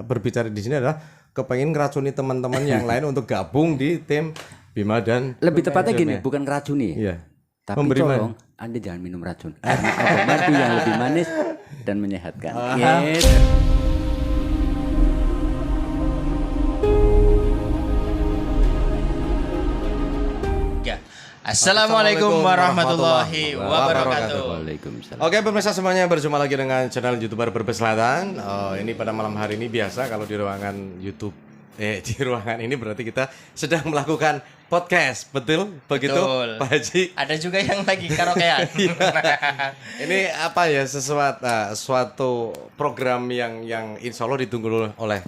berbicara di sini adalah kepengen ngeracuni teman-teman yang lain untuk gabung di tim Bima dan lebih tepatnya gini, bukan ngeracuni. Iya. Tapi tolong Anda jangan minum racun. Karena ada madu yang lebih manis dan menyehatkan. Gitu. Assalamualaikum warahmatullahi wabarakatuh. Waalaikumsalam. Oke pemirsa semuanya, berjumpa lagi dengan channel YouTuber Brebes Selatan. Ini pada malam hari ini biasa kalau di ruangan YouTube di ruangan ini berarti kita sedang melakukan podcast, betul? Begitu, Betul. Pak Haji? Ada juga yang lagi karaokean. Ini apa ya, suatu program yang insya Allah ditunggu oleh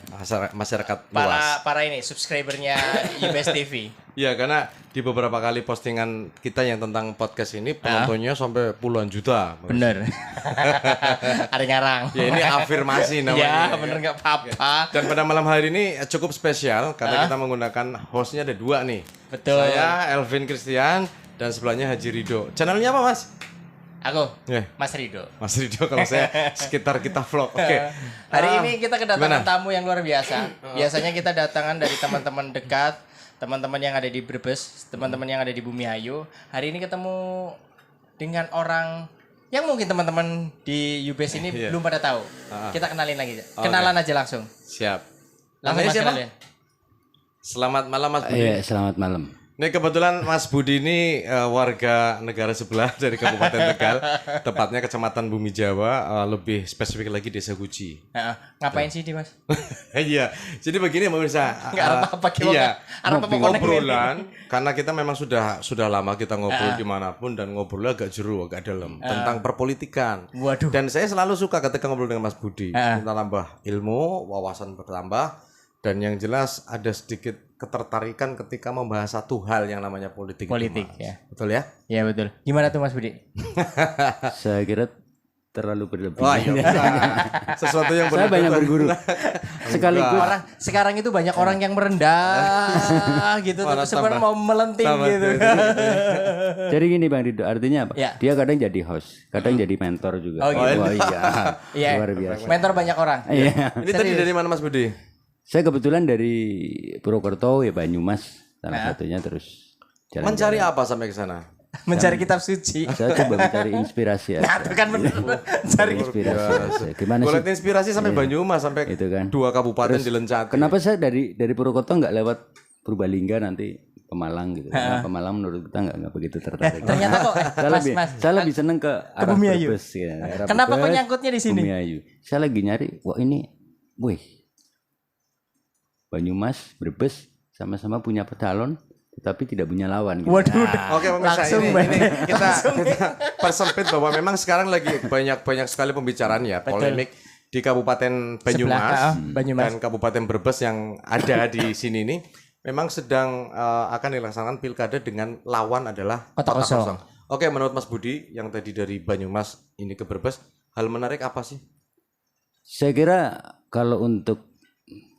masyarakat luas. Para ini subscribernya UBS TV. Iya, karena di beberapa kali postingan kita yang tentang podcast ini penontonnya sampai puluhan juta. Bener. Ada ngarang. Ya ini afirmasi namanya. Ya bener nggak apa-apa. Dan pada malam hari ini cukup spesial karena kita menggunakan hostnya ada dua nih. Betul. Saya Elvin Christian dan sebelahnya Haji Rido. Channelnya apa Mas? Aku, Yeah. Mas Rido. Mas Rido, kalau saya sekitar kita vlog. Oke. Hari ini kita kedatangan gimana? tamu yang luar biasa. Biasanya kita datangan dari teman-teman dekat, teman-teman yang ada di Brebes, teman-teman yang ada di Bumiayu. Hari ini ketemu dengan orang yang mungkin teman-teman di UBS ini belum pada tahu. Kita kenalin lagi. Kenalan aja langsung. Siap. Langsung Mas siapa? kenalin. Selamat malam Mas Budi. Iya, selamat malam. Ini kebetulan Mas Budi ini warga negara sebelah dari Kabupaten Tegal, tepatnya Kecamatan Bumi Jawa, lebih spesifik lagi Desa Guci. Ngapain sih di Mas? Iya, jadi begini pemirsa. Nggak ada apa-apa Iya, ngobrolan. karena kita memang sudah lama kita ngobrol dimanapun dan ngobrolnya agak jeru, agak dalam tentang perpolitikan. Waduh. Dan saya selalu suka ketika ngobrol dengan Mas Budi, kita nambah ilmu, wawasan bertambah, dan yang jelas ada sedikit ketertarikan ketika membahas satu hal yang namanya politik. Politik, itu, Mas. ya. Betul ya? Iya betul. Gimana tuh Mas Budi? Saya kira terlalu berlebihan. Wah, iya. Sesuatu yang Saya banyak berguru. Sekaligus Orang sekarang itu banyak orang yang merendah gitu Malah tuh sebenarnya mau melenting gitu. Jadi gini Bang Rido, artinya apa? Ya. Dia kadang jadi host, kadang jadi mentor juga. Oh, gitu. Wah, iya. Iya. Luar biasa. Mentor banyak orang. Iya. Ini tadi dari mana Mas Budi? Saya kebetulan dari Purwokerto ya, Banyumas salah satunya, terus jalan. Mencari apa sampai ke sana? Mencari kitab suci. Saya coba mencari inspirasi aja. Nah, itu kan bener. Cari Inspirasi aja. Gimana Boleh sih? inspirasi sampai Banyumas, sampai Itu kan. 2 kabupaten dilencati. Kenapa saya dari Purwokerto nggak lewat Purbalingga nanti Pemalang gitu? Nah, Pemalang menurut kita nggak begitu tertarik. Ternyata kok Saya lebih seneng ke arah Bumiayu. Brebes, ya. Arah Kenapa kok Brebes, nyangkutnya di sini? Bumiayu. Saya lagi nyari, wah ini, wih, Banyumas, Brebes sama-sama punya calon, tetapi tidak punya lawan. Gitu. Waduh. Oke pemirsa, Langsung ini kita persempit bahwa memang sekarang lagi banyak sekali pembicaraan ya, polemik di Kabupaten Banyumas dan Kabupaten Brebes yang ada di sini nih. Memang sedang akan dilaksanakan pilkada dengan lawan adalah Kota kosong. Oke, menurut Mas Budi yang tadi dari Banyumas ini ke Brebes, hal menarik apa sih? Saya kira kalau untuk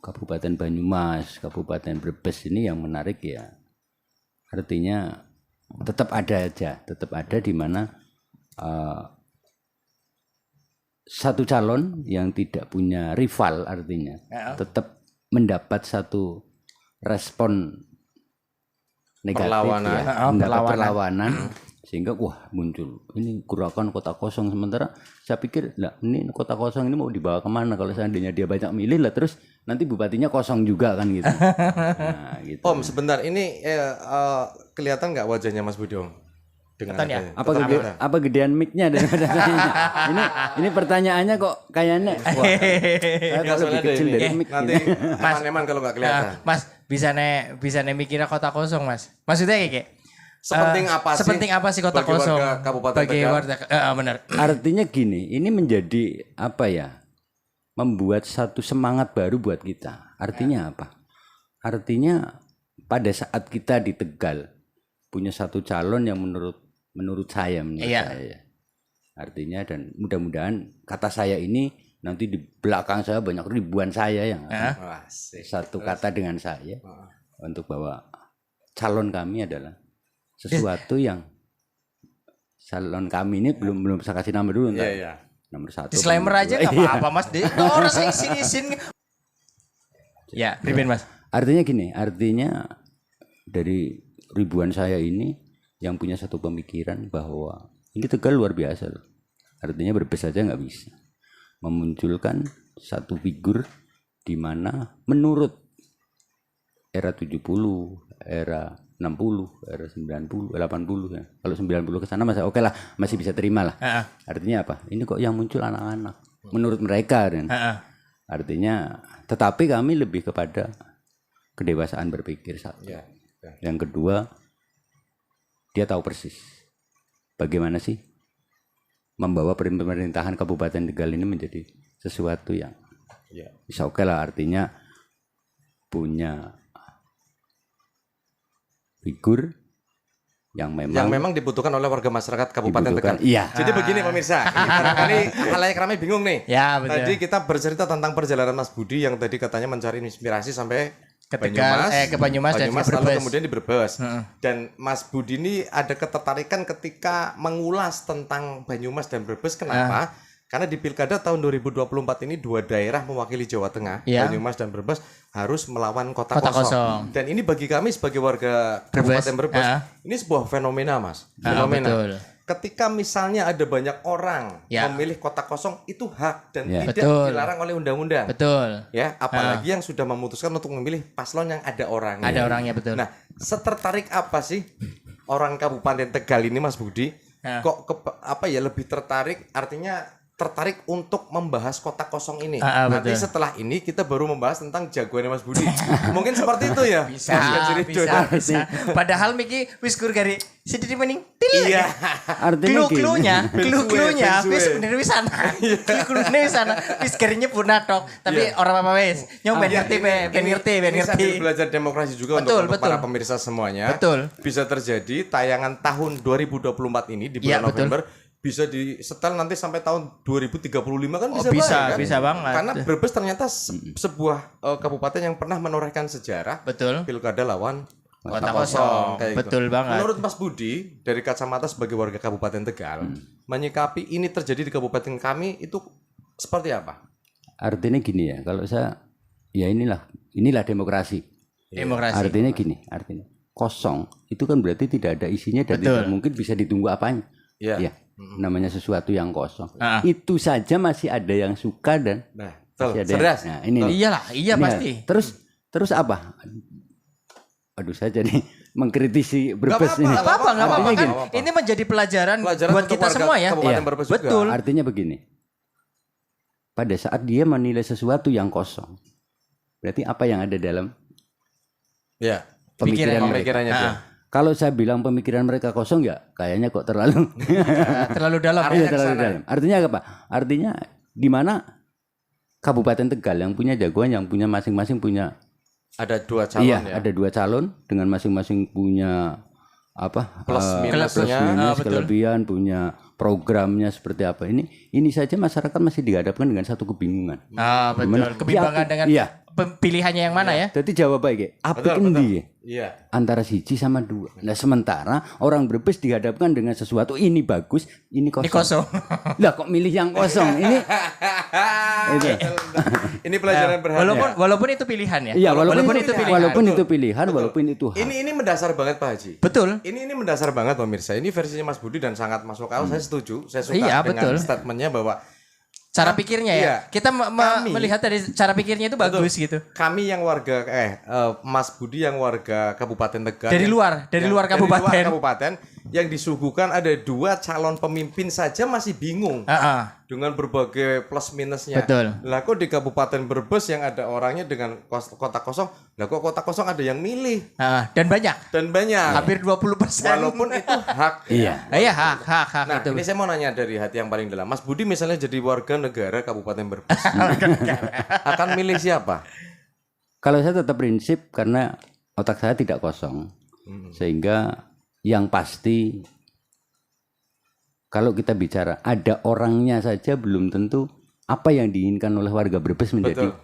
Kabupaten Banyumas, Kabupaten Brebes ini yang menarik ya, artinya tetap ada di mana satu calon yang tidak punya rival, artinya tetap mendapat satu respon negatif, mendapat perlawanan. Sehingga wah muncul ini gerakan kota kosong, sementara saya pikir lah ini kota kosong ini mau dibawa kemana kalau seandainya dia banyak milih lah, terus nanti bupatinya kosong juga kan gitu. Nah, gitu. Om sebentar, ini kelihatan nggak wajahnya Mas Budi Om? Dengan ya? Apa gedean mic-nya daripada saya? Ini pertanyaannya kok kayaknya wah, saya kalau lebih kecil dari mic nanti eman kalau nggak kelihatan. Mas bisa nih mikirnya kota kosong Mas. Maksudnya kayak Sepenting apa sih kota bagi kosong warga Kabupaten bagi Tegal? warga benar. Artinya gini, ini menjadi apa ya? Membuat satu semangat baru buat kita. Artinya apa? Artinya pada saat kita di Tegal punya satu calon yang menurut saya artinya, dan mudah-mudahan kata saya ini nanti di belakang saya banyak ribuan saya yang satu kata dengan saya untuk bahwa calon kami adalah sesuatu yang calon kami ini belum saya kasih nama dulu. nomor 1. Disclaimer aja nggak apa-apa Mas. Orang saya isin. Ya, pribadi Mas. Artinya gini, dari ribuan saya ini yang punya satu pemikiran bahwa ini Tegal luar biasa loh. Artinya Brebes saja nggak bisa memunculkan satu figur di mana menurut era 70, era 60, era 90, 80 ya. Kalau 90 ke sana masih oke lah, masih bisa terima lah. Artinya apa? Ini kok yang muncul anak-anak menurut mereka kan. Artinya tetapi kami lebih kepada kedewasaan berpikir satu. Yang kedua, dia tahu persis bagaimana sih membawa pemerintahan Kabupaten Tegal ini menjadi sesuatu yang bisa oke lah, artinya punya figur yang memang dibutuhkan oleh warga masyarakat Kabupaten Tegal. Iya. Jadi begini pemirsa, ini halayak ramai bingung nih. Ya, betul. Tadi kita bercerita tentang perjalanan Mas Budi yang tadi katanya mencari inspirasi sampai ke Banyumas dan ke lalu Brebes. kemudian di Brebes. Dan Mas Budi ini ada ketertarikan ketika mengulas tentang Banyumas dan Brebes. Kenapa? Karena di Pilkada tahun 2024 ini 2 daerah mewakili Jawa Tengah, Banyumas dan Brebes harus melawan kota kosong. Dan ini bagi kami sebagai warga Kabupaten Brebes, ini sebuah fenomena, Mas. Fenomena. Betul. Ketika misalnya ada banyak orang memilih kota kosong, itu hak dan tidak dilarang oleh undang-undang. Betul. Ya, apalagi yang sudah memutuskan untuk memilih paslon yang ada orangnya. Ada orangnya, betul. Nah, setertarik apa sih orang Kabupaten Tegal ini, Mas Budi? Kok lebih tertarik? Artinya tertarik untuk membahas kota kosong ini. Nanti setelah ini kita baru membahas tentang jagoannya Mas Budi. Mungkin seperti itu ya. Bisa. Padahal Miki wis kur gari sedikit mending. Iya. Artinya clue-nya wis bener wis sana. Clue-nya wis sana. Wis gari nyebut natok, tapi orang apa wis. Nyong ben ngerti. Sambil belajar demokrasi juga untuk para pemirsa semuanya. Betul. Bisa terjadi tayangan tahun 2024 ini di bulan November. Bisa disetel nanti sampai tahun 2035 kan bisa, kan? Bisa banget. Karena Brebes ternyata sebuah kabupaten yang pernah menorehkan sejarah. Betul. Pilkada lawan kota kosong. Kayak betul gitu. banget. Menurut Mas Budi dari kacamata sebagai warga Kabupaten Tegal, menyikapi ini terjadi di kabupaten kami itu seperti apa? Artinya gini ya, kalau saya ya inilah demokrasi. Artinya gini, kosong itu kan berarti tidak ada isinya dan tidak mungkin bisa ditunggu apanya. Ya. Namanya sesuatu yang kosong. Itu saja masih ada yang suka dan masih ada yang, nah, ini iya pasti. Terus apa? Aduh, saya jadi mengkritisi Brebes ini. Enggak apa-apa. Ini menjadi pelajaran buat kita semua ya. Betul. Artinya begini. Pada saat dia menilai sesuatu yang kosong, berarti apa yang ada dalam pemikirannya dia. Kalau saya bilang pemikiran mereka kosong ya kayaknya kok terlalu dalam. Terlalu dalam. Artinya apa? Artinya di mana Kabupaten Tegal yang punya jagoan, yang punya masing-masing punya ada 2 calon ya. Ada 2 calon dengan masing-masing punya plus minus kelebihan, punya programnya seperti apa. Ini saja masyarakat masih dihadapkan dengan satu kebingungan. Betul. Kebimbangan dengan pilihannya yang mana ya? Jadi jawab baik, apa endi? Iya. Antara 1 sama 2. Nah, sementara orang Brebes dihadapkan dengan sesuatu ini bagus, ini kosong. Ini kosong. Lah kok milih yang kosong? Ini pelajaran berharga. Walaupun itu pilihan ya. Iya, walaupun itu pilihan, walaupun itu hak. Ini mendasar banget Pak Haji. Betul. Ini mendasar banget pemirsa. Ini versinya Mas Budi dan sangat masuk akal. Saya setuju. Saya suka dengan statementnya bahwa cara pikirnya ya. Kita melihat dari cara pikirnya itu bagus gitu. Kami yang warga Mas Budi yang warga Kabupaten Tegal. Dari luar kabupaten yang disuguhkan ada 2 calon pemimpin saja masih bingung. Dengan berbagai plus minusnya. Betul. Lah kok di Kabupaten Brebes yang ada orangnya dengan kota kosong, lah kok kota kosong ada yang milih. Dan banyak. Hampir 20%. Walaupun itu hak. Iya. Iya, hak. Nah, ini saya mau nanya dari hati yang paling dalam. Mas Budi misalnya jadi warga negara Kabupaten Brebes. Akan milih siapa? Kalau saya tetap prinsip karena otak saya tidak kosong. Sehingga yang pasti kalau kita bicara ada orangnya saja belum tentu apa yang diinginkan oleh warga Brebes menjadi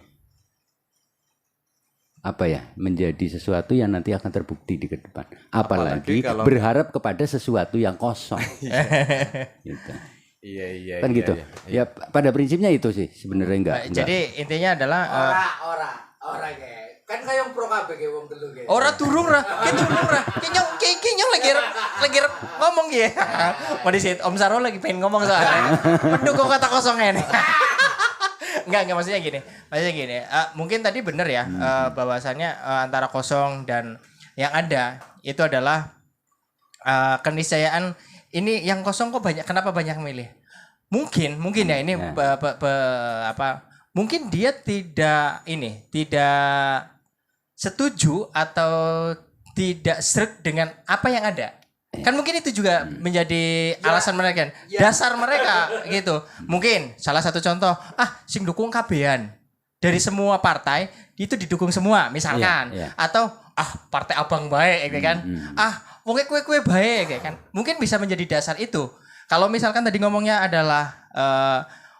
menjadi sesuatu yang nanti akan terbukti di depan. Apalagi kalau berharap kepada sesuatu yang kosong. Gitu. Iya. Kan gitu. Ya pada prinsipnya itu sih sebenarnya enggak. Jadi intinya adalah ora ge. Kan kaya pro kabeh ge wong telu ge. ora turung ra. Kenyong lagi ngomong ya. Mau disit Om Saro lagi pengen ngomong soalnya. Mendukung kata kosongnya nih. Enggak maksudnya gini. Mungkin tadi benar ya bahwasannya antara kosong dan yang ada itu adalah keniscayaan. Ini yang kosong kok banyak, kenapa banyak milih? Mungkin ya ini mungkin dia tidak setuju atau tidak sreg dengan apa yang ada. Kan mungkin itu juga menjadi alasan mereka, dasar mereka gitu. Mungkin salah satu contoh, sing dukung kabehan dari semua partai itu didukung semua misalkan, atau partai abang baik ya kan, wong kue baik ya kan. Mungkin bisa menjadi dasar itu. Kalau misalkan tadi ngomongnya adalah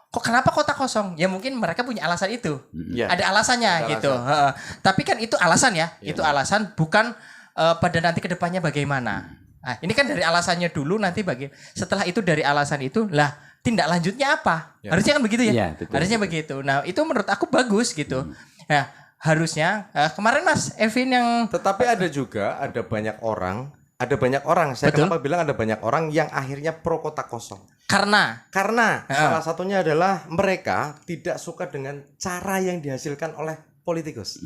kok kenapa kota kosong? Ya mungkin mereka punya alasan itu. Ada alasannya gitu. Tapi kan itu alasan ya. Itu alasan, bukan pada nanti kedepannya bagaimana. Nah, ini kan dari alasannya dulu, nanti setelah itu dari alasan itu lah tindak lanjutnya apa? Harusnya kan begitu ya. Harusnya begitu. Nah, itu menurut aku bagus gitu. Nah, harusnya kemarin Mas Evin yang tetapi ada banyak orang saya kenapa bilang ada banyak orang yang akhirnya pro kota kosong karena salah satunya adalah mereka tidak suka dengan cara yang dihasilkan oleh politikus.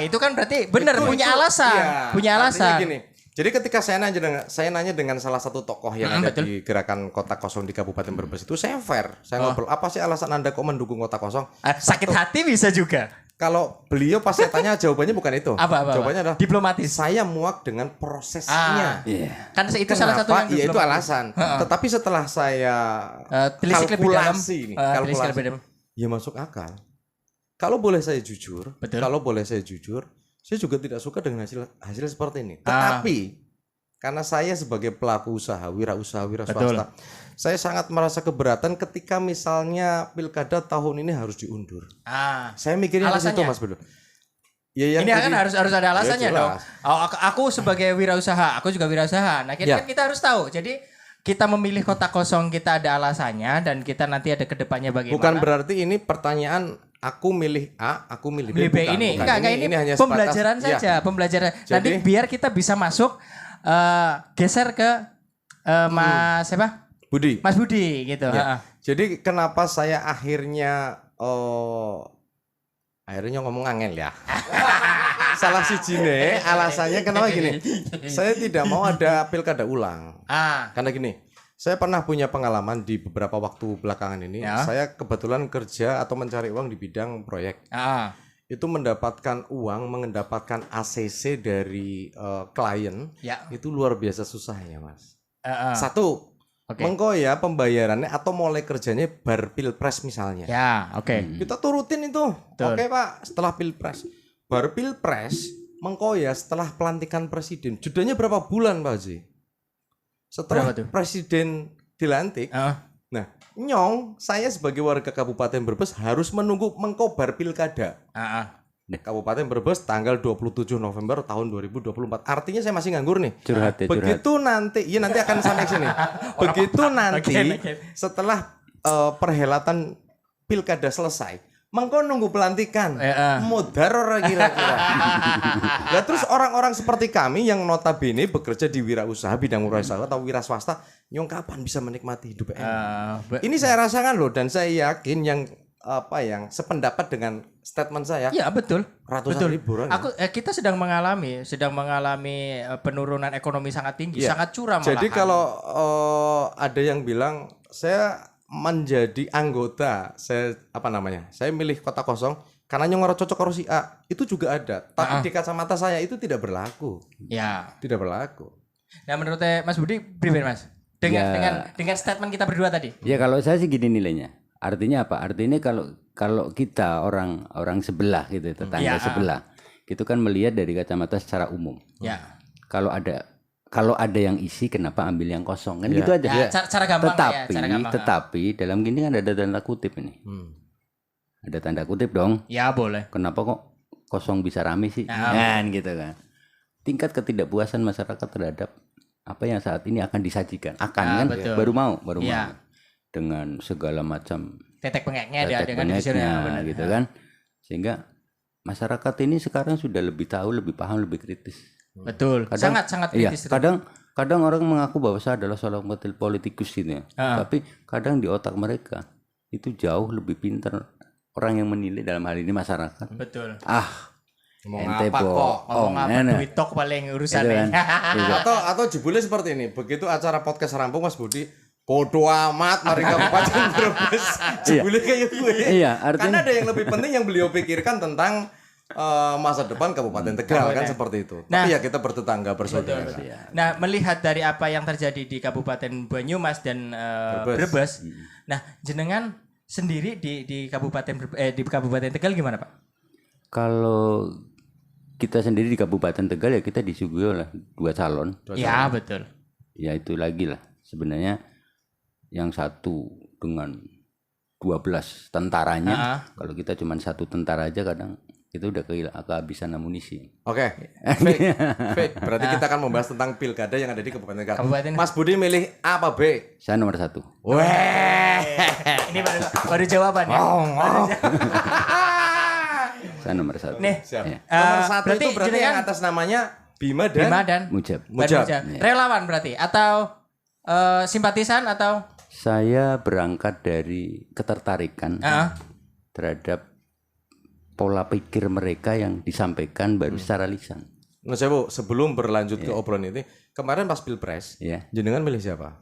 Itu kan berarti benar punya alasan. Gini, jadi ketika saya nanya dengan salah satu tokoh yang ada di gerakan kota kosong di Kabupaten Brebes itu, saya fair, saya ngobrol, apa sih alasan Anda kok mendukung kota kosong? Sakit hati bisa juga. Kalau beliau pas saya tanya jawabannya bukan itu. Jawabannya adalah diplomatis. Saya muak dengan prosesnya. Kan itu salah satu yang itu alasan. Tetapi setelah saya kalkulasi, ya masuk akal. Kalau boleh saya jujur, saya juga tidak suka dengan hasil seperti ini. Tetapi karena saya sebagai pelaku usaha, wira swasta, saya sangat merasa keberatan ketika misalnya pilkada tahun ini harus diundur. Saya mikirnya di situ, Mas Bedo. Ya, ini kan harus ada alasannya dong. Aku sebagai wirausaha, aku juga wirausaha. Nah, kan kita harus tahu. Jadi kita memilih kota kosong, kita ada alasannya, dan kita nanti ada kedepannya bagaimana. Bukan berarti ini pertanyaan aku milih A, aku milih B. Bukan. Ini hanya pembelajaran saja, pembelajaran. Jadi, nanti biar kita bisa masuk geser ke Mas siapa? Mas Budi gitu. Jadi kenapa saya akhirnya ngomong angel ya. Salah sijine alasannya kenapa gini. Saya tidak mau ada pilkada ulang. Karena gini, saya pernah punya pengalaman di beberapa waktu belakangan ini. Saya kebetulan kerja atau mencari uang di bidang proyek. Itu mendapatkan mendapatkan ACC dari klien, itu luar biasa susahnya, Mas. Satu, mengko ya pembayarannya atau mulai kerjanya bar pilpres misalnya. Kita turutin itu. Oke, Pak, setelah pilpres. Bar pilpres, mengko ya setelah pelantikan presiden. Jedanya berapa bulan, Pak Haji? Setelah presiden dilantik. Nah, saya sebagai warga Kabupaten Brebes harus menunggu mengkobar pilkada. Kabupaten Brebes tanggal 27 November tahun 2024. Artinya saya masih nganggur nih. Begitu nanti, nanti akan sampai sini. Begitu nanti setelah perhelatan pilkada selesai, mengko nunggu pelantikan. Modar ora kira-kira. Nah, terus orang-orang seperti kami yang notabene bekerja di wirausaha, bidang wirausaha atau wira swasta, kapan bisa menikmati hidup enak? Ini saya rasakan loh, dan saya yakin yang sependapat dengan statement saya. Iya, betul. Ratusan ribu orang. Kita sedang mengalami penurunan ekonomi sangat tinggi, sangat curam. Jadi kalau ada yang bilang saya menjadi anggota, saya milih kota kosong karena nyong cocok karo si A, itu juga ada. Tapi di kacamata saya itu tidak berlaku. Tidak berlaku. Nah, menurut Mas Budi, pribadi Mas, dengan statement kita berdua tadi. Ya, kalau saya sih gini nilainya. Artinya apa? Artinya kalau kita orang sebelah gitu, tetangga sebelah, itu kan melihat dari kacamata secara umum. Kalau ada yang isi, kenapa ambil yang kosong? Kan gitu aja. Cara gampang tetapi dalam gini kan ada tanda kutip ini. Ada tanda kutip dong. Ya, boleh. Kenapa kok kosong bisa rame sih? Kan gitu kan. Tingkat ketidakpuasan masyarakat terhadap apa yang saat ini akan disajikan. Baru mau. dengan segala macam Tetek bengeknya ada tetek dengan divisionnya, bengeknya benar. gitu kan. Sehingga masyarakat ini sekarang sudah lebih tahu, lebih paham, lebih kritis. Betul. Sangat Iya, kritis. kadang orang mengaku bahwa saya adalah seorang politikus gitu ya. Tapi kadang di otak mereka itu jauh lebih pintar orang yang menilai, dalam hal ini masyarakat. Betul. Ngomong Ente apa kok? bohong. Ngomong apa duit tok paling urusannya. Iya. Atau jebule seperti ini. Begitu acara podcast rampung Mas Budi, bodo amat mari Kabupaten Brebes. Jebule kayak gue. Iya, artinya Karena ada yang lebih penting yang beliau pikirkan tentang masa depan Kabupaten Tegal kan seperti itu. Nah, tapi ya kita bertetangga bersaudara. Nah, melihat dari apa yang terjadi di Kabupaten Banyumas dan Brebes. Nah, jenengan sendiri di Kabupaten Tegal gimana, Pak? kalau kita sendiri di Kabupaten Tegal ya kita disuguhi oleh 2 calon. Ya, betul. Ya itu lagi lah. Sebenarnya yang satu dengan 12 tentaranya. Kalau kita cuma 1 tentara aja kadang itu udah kehabisan amunisi. Oke. Fake. Berarti kita akan membahas tentang pilkada yang ada di Kabupaten Tegal. Mas Budi milih A apa B? Saya nomor 1. Weh. Ini baru jawaban ya. Saya nomor 1. Nih, Siap. Nomor 1 itu berarti jenengan yang atas namanya Bima dan Mujab. Mujab. Relawan berarti atau simpatisan atau Saya berangkat dari ketertarikan terhadap pola pikir mereka yang disampaikan baru secara lisan. Nah, saya Bu, sebelum berlanjut ke obrolan ini, kemarin pas Pilpres, jenengan milih siapa?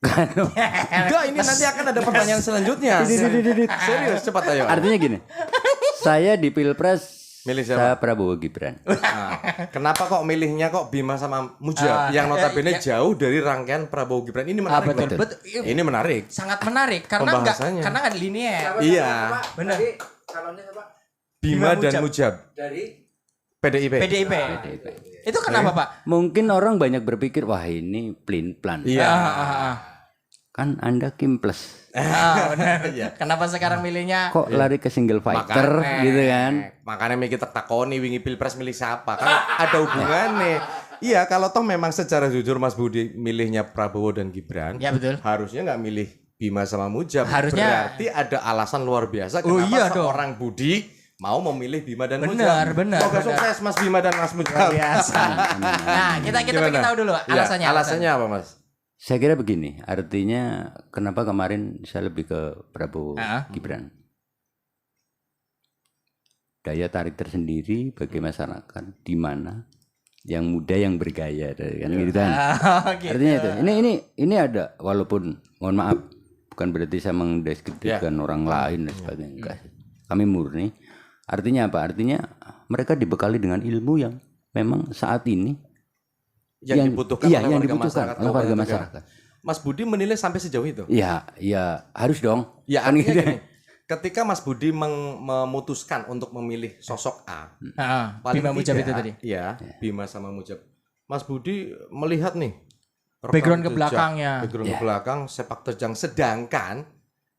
Enggak, ini nanti akan ada pertanyaan selanjutnya. Serius, cepat ayo. Artinya gini, saya di Pilpres Milih siapa? saya Prabowo Gibran. Nah, kenapa kok milihnya kok Bima sama Mujab yang notabene jauh dari rangkaian Prabowo Gibran? Ini menarik. betul. Ini menarik. Sangat menarik karena enggak linear. Iya. Benar. Calonnya siapa? Bima dan Mujab Dari PDIP. Itu kenapa, Pak? Mungkin orang banyak berpikir wah ini plan. Iya. Kan Anda Kim Plus. Benar. Kenapa sekarang milihnya? Kok lari ke single fighter gitu kan? Makanya mikir takoni wingi Pilpres milih siapa? Kan ada hubungannya. Iya, kalau toh memang secara jujur Mas Budi milihnya Prabowo dan Gibran. Ya betul. Harusnya nggak milih Bima sama Mujab. Harusnya. Berarti ada alasan luar biasa kenapa seorang Budi mau memilih Bima dan Mujab. Benar. Semoga sukses Mas Bima dan Mas Mujab. Biasa. Nah, kita pengen tahu dulu alasannya. Alasannya apa, Mas? Saya kira begini, artinya kenapa kemarin saya lebih ke Prabowo Gibran. Daya tarik tersendiri bagi masyarakat di mana yang muda yang bergaya kan gitu kan. Gitu. Artinya itu. Ini ada walaupun mohon maaf bukan berarti saya mendeskripsikan orang lain dan sebagainya. Enggak. Kami murni. Artinya apa? Artinya mereka dibekali dengan ilmu yang memang saat ini yang dibutuhkan oleh warga masyarakat. Mas Budi menilai sampai sejauh itu? Ya harus dong. Ya artinya gini, ketika Mas Budi memutuskan untuk memilih sosok A, Bima Mujab itu tadi. Iya, Bima sama Mujab. Mas Budi melihat nih background ke belakangnya. Background ke belakang, sepak terjang. Sedangkan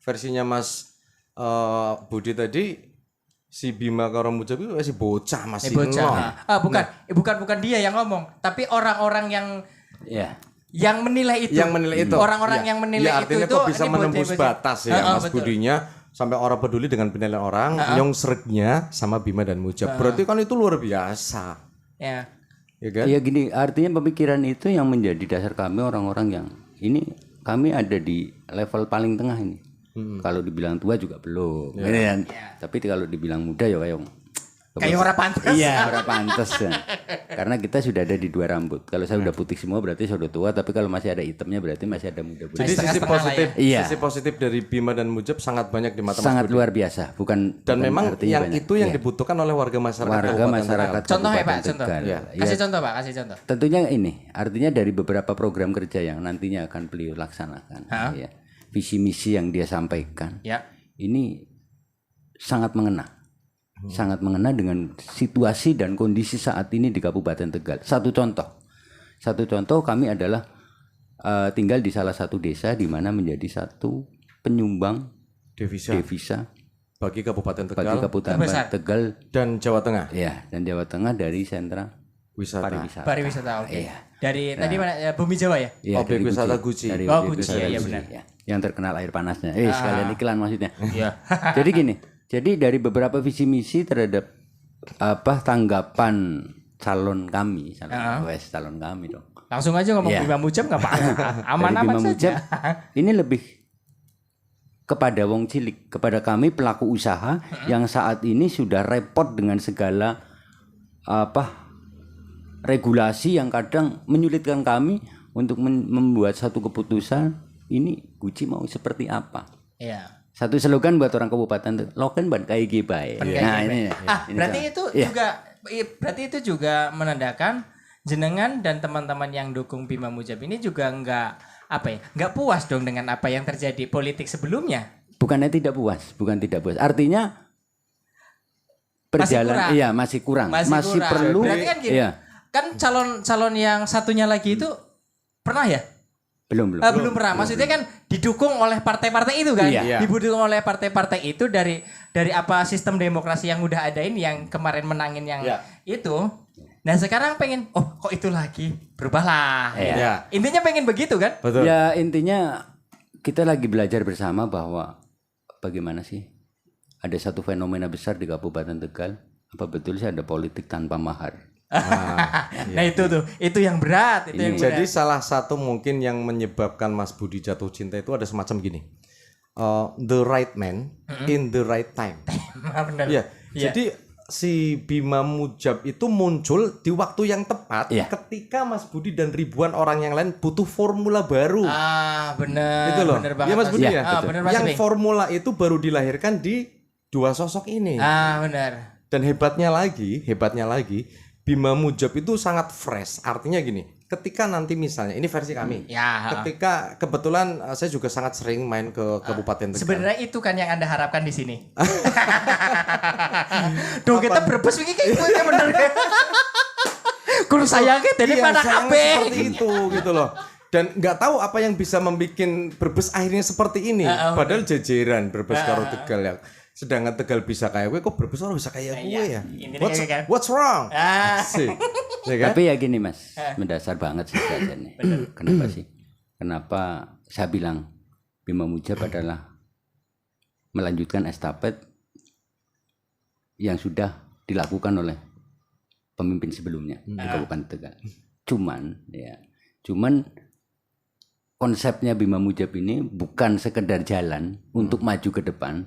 versinya Mas Budi tadi si Bima karo Mujab itu masih bocah, masih nol. Bukan dia yang ngomong, tapi orang-orang yang menilai itu. Orang-orang yang menilai itu artinya kok bisa menembus batas ya Mas Budinya sampai orang peduli dengan penilaian orang, nyong sreknya sama Bima dan Mujab. Berarti kan itu luar biasa. Ya. Ya kan? Ya gini, artinya pemikiran itu yang menjadi dasar kami orang-orang yang ini kami ada di level paling tengah ini. Kalau dibilang tua juga belum. Tapi kalau dibilang muda ya kayak orang pantas. Iya, orang pantas. Karena kita sudah ada di 2 rambut. Kalau saya udah putih semua berarti saya udah tua, tapi kalau masih ada hitamnya berarti masih ada muda-muda. Jadi sisi positif dari Bima dan Mujab sangat banyak di mata Mas Budi. Sangat luar biasa, bukan memang yang banyak. Itu yang dibutuhkan oleh warga masyarakat. Warga masyarakat. Contoh ya Pak, contoh. Kasih contoh. Tentunya ini, artinya dari beberapa program kerja yang nantinya akan beliau laksanakan, visi misi yang dia sampaikan, ini sangat mengena. Sangat mengena dengan situasi dan kondisi saat ini di Kabupaten Tegal. Satu contoh kami adalah tinggal di salah satu desa di mana menjadi satu penyumbang devisa bagi Kabupaten Tegal, Tegal dan Jawa Tengah. Ya, dan Jawa Tengah dari sentra wisata. Pariwisata, oke. Iya. Dari tadi mana Bumi Jawa ya? Iya, Objek dari wisata Guci. Guci. Dari Oh, objek Guci, wisata iya Guci, benar. ya. Yang terkenal air panasnya. Sekalian iklan maksudnya. Iya. Jadi gini, jadi dari beberapa visi misi terhadap tanggapan calon kami dong. Langsung aja ngomong Iya. Bima Mujab enggak apa-apa. Dari Aman-aman Bima Mujab, saja. ini lebih kepada wong cilik, kepada kami pelaku usaha yang saat ini sudah repot dengan segala regulasi yang kadang menyulitkan kami untuk membuat satu keputusan. Ini Guci mau seperti apa? Iya. Satu slogan buat orang kabupaten, loken ban kayak bae. Nah, ini. Berarti itu juga menandakan jenengan dan teman-teman yang dukung Bima Mujab ini juga nggak puas dong dengan apa yang terjadi politik sebelumnya. Bukan tidak puas. Artinya berjalan, masih kurang. Masih perlu. Berarti kan gini, kan calon yang satunya lagi itu pernah ya? Belum. Belum pernah. Maksudnya kan didukung oleh partai-partai itu kan? Iya. Didukung oleh partai-partai itu dari apa sistem demokrasi yang udah ada ini yang kemarin menangin yang itu. Nah sekarang pengen, kok itu lagi, berubahlah. Iya. Intinya pengen begitu kan? Betul. Ya intinya kita lagi belajar bersama bahwa bagaimana sih ada satu fenomena besar di Kabupaten Tegal. Apa betul sih ada politik tanpa mahar? Nah itu yang berat. Jadi salah satu mungkin yang menyebabkan Mas Budi jatuh cinta itu ada semacam gini. The right man in the right time. Benar. Iya. Jadi si Bima Mujab itu muncul di waktu yang tepat ketika Mas Budi dan ribuan orang yang lain butuh formula baru. Benar. Itu loh. Benar banget. Iya Mas Budi ya. Benar, yang formula itu baru dilahirkan di dua sosok ini. Benar. Dan hebatnya lagi, Bima Mujab itu sangat fresh. Artinya gini, ketika nanti misalnya ini versi kami. Ketika kebetulan saya juga sangat sering main ke Kabupaten Tegal. Sebenarnya itu kan yang Anda harapkan di sini. Duh kita berbes iki kayak gue bener. Kalau sayangnya dari pada kabeh seperti itu gitu loh. Dan nggak tahu apa yang bisa membuat Brebes akhirnya seperti ini. Padahal jajaran Brebes karo Tegal ya. Sedangkan Tegal bisa kayak gue, kok Brebes orang bisa kayak gue ya? What's wrong? Sih. Ya kan? Tapi ya gini Mas, mendasar banget sih nih. Kenapa sih? Kenapa saya bilang Bima Mujab adalah melanjutkan estafet yang sudah dilakukan oleh pemimpin sebelumnya di Kabupaten Tegal. Cuman konsepnya Bima Mujab ini bukan sekedar jalan untuk maju ke depan.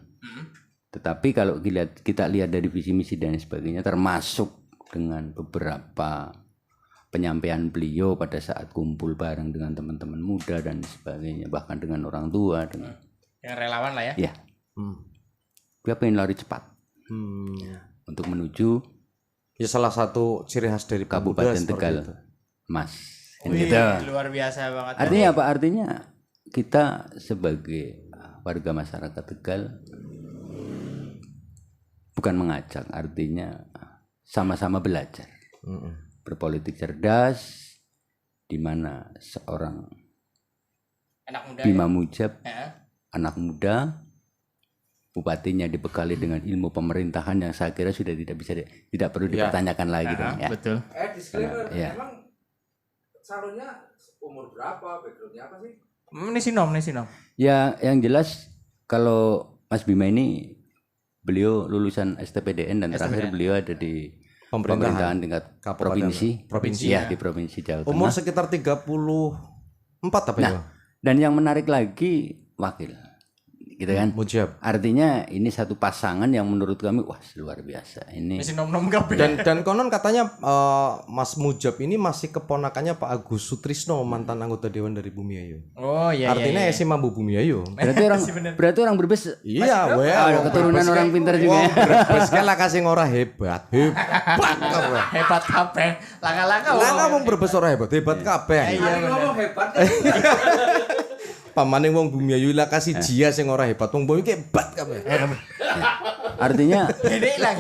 Tetapi kalau kita lihat dari visi misi dan sebagainya, termasuk dengan beberapa penyampaian beliau pada saat kumpul bareng dengan teman-teman muda dan sebagainya, bahkan dengan orang tua, dengan relawan lah ya. Ya, dia pengen lari cepat untuk menuju salah satu ciri khas dari Kabupaten Tegal, Mas. Gitu. Luar biasa banget. Artinya apa? Artinya kita sebagai warga masyarakat Tegal bukan mengajak, artinya sama-sama belajar. Berpolitik cerdas, di mana seorang Bima Mujab, anak muda, bupatinya dibekali dengan ilmu pemerintahan yang saya kira sudah tidak perlu dipertanyakan lagi dong. Ya. Betul. Disclaimer, emang calonnya umur berapa, backgroundnya apa sih? Nisi nom. Ya, yang jelas kalau Mas Bima ini beliau lulusan STPDN dan terakhir beliau ada di pemerintahan tingkat provinsi ya, di provinsi Jawa Tengah. Umur sekitar 34 apa ya? Dan yang menarik lagi wakil. Gitu kan? Mujab. Artinya ini satu pasangan yang menurut kami luar biasa. Ini Nisi nom kabeh. Dan konon katanya Mas Mujab ini masih keponakannya Pak Agus Sutrisno, mantan anggota Dewan dari Bumiayu. Oh iya. Artinya si Mambu Bumiayu. berarti orang Brebes. Iya, keturunan orang pintar juga. Brebes kan lah kasih ora hebat. Hebat kabeh. Laka-laka wong Brebes ora hebat kabeh. Iya ngomong hebat. Pamane wong Bumiayu lah kasih jia sing ora hebat. Wong Bumiayu hebat kabeh. Artinya gede lah.